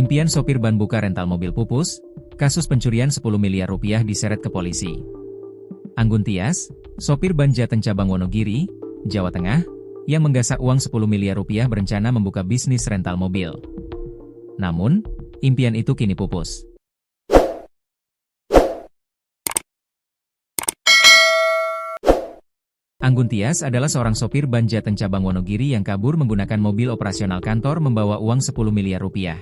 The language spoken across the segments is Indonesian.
Impian sopir ban buka rental mobil pupus, kasus pencurian 10 miliar rupiah diseret ke polisi. Anggun Tias, sopir ban Jateng cabang Wonogiri, Jawa Tengah, yang menggasak uang 10 miliar rupiah berencana membuka bisnis rental mobil. Namun, impian itu kini pupus. Anggun Tias adalah seorang sopir ban Jateng cabang Wonogiri yang kabur menggunakan mobil operasional kantor membawa uang 10 miliar rupiah.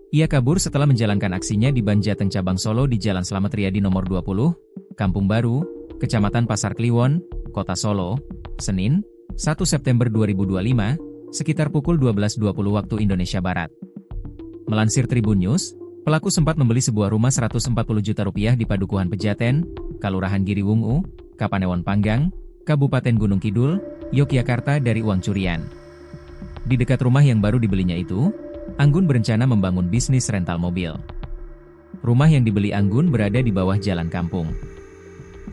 Ia kabur setelah menjalankan aksinya di ban Jateng cabang Solo di Jalan Slamet Riyadi nomor 20, Kampung Baru, Kecamatan Pasar Kliwon, Kota Solo, Senin, 1 September 2025, sekitar pukul 12.20 waktu Indonesia Barat. Melansir Tribun News, pelaku sempat membeli sebuah rumah 140 juta rupiah di Padukuhan Pejaten, Kalurahan Giriwungu, Kapanewon Panggang, Kabupaten Gunung Kidul, Yogyakarta dari uang curian. Di dekat rumah yang baru dibelinya itu, Anggun berencana membangun bisnis rental mobil. Rumah yang dibeli Anggun berada di bawah jalan kampung.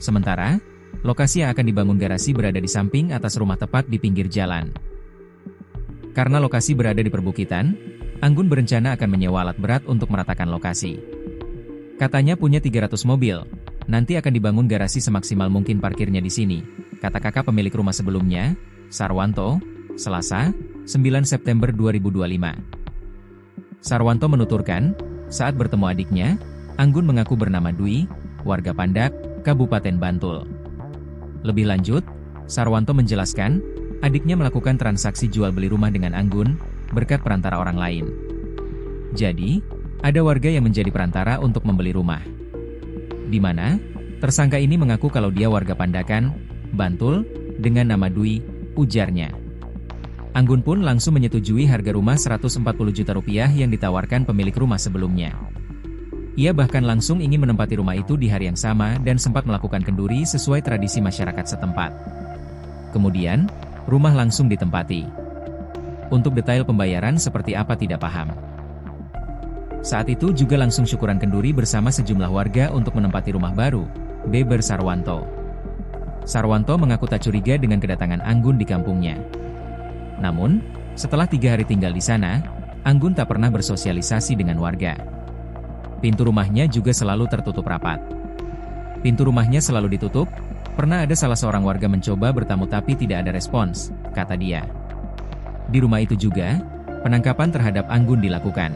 Sementara, lokasi yang akan dibangun garasi berada di samping atas rumah tepat di pinggir jalan. Karena lokasi berada di perbukitan, Anggun berencana akan menyewa alat berat untuk meratakan lokasi. Katanya punya 300 mobil, nanti akan dibangun garasi semaksimal mungkin parkirnya di sini, kata kakak pemilik rumah sebelumnya, Sarwanto, Selasa, 9 September 2025. Sarwanto menuturkan, saat bertemu adiknya, Anggun mengaku bernama Dwi, warga Pandak, Kabupaten Bantul. Lebih lanjut, Sarwanto menjelaskan, adiknya melakukan transaksi jual beli rumah dengan Anggun, berkat perantara orang lain. Jadi, ada warga yang menjadi perantara untuk membeli rumah. Di mana, tersangka ini mengaku kalau dia warga Pandakan, Bantul, dengan nama Dwi, ujarnya. Anggun pun langsung menyetujui harga rumah 140 juta rupiah yang ditawarkan pemilik rumah sebelumnya. Ia bahkan langsung ingin menempati rumah itu di hari yang sama dan sempat melakukan kenduri sesuai tradisi masyarakat setempat. Kemudian, rumah langsung ditempati. Untuk detail pembayaran seperti apa tidak paham. Saat itu juga langsung syukuran kenduri bersama sejumlah warga untuk menempati rumah baru, beber Sarwanto. Sarwanto mengaku tak curiga dengan kedatangan Anggun di kampungnya. Namun, setelah 3 hari tinggal di sana, Anggun tak pernah bersosialisasi dengan warga. Pintu rumahnya juga selalu tertutup rapat. Pintu rumahnya selalu ditutup, pernah ada salah seorang warga mencoba bertamu tapi tidak ada respons, kata dia. Di rumah itu juga, penangkapan terhadap Anggun dilakukan.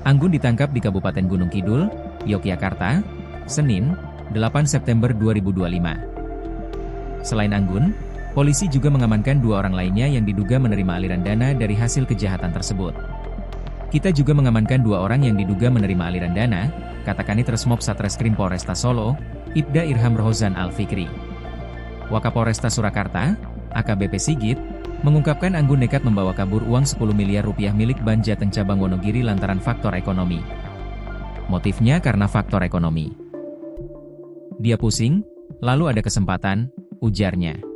Anggun ditangkap di Kabupaten Gunung Kidul, Yogyakarta, Senin, 8 September 2025. Selain Anggun, polisi juga mengamankan 2 orang lainnya yang diduga menerima aliran dana dari hasil kejahatan tersebut. Kita juga mengamankan 2 orang yang diduga menerima aliran dana, kata Kanit Resmob Satreskrim Polresta Solo, Ibda Irham Rohozan Al-Fikri. Wakapolresta Surakarta, AKBP Sigit, mengungkapkan Anggun nekat membawa kabur uang 10 miliar rupiah milik ban Jateng cabang Wonogiri lantaran faktor ekonomi. Motifnya karena faktor ekonomi. Dia pusing, lalu ada kesempatan, ujarnya.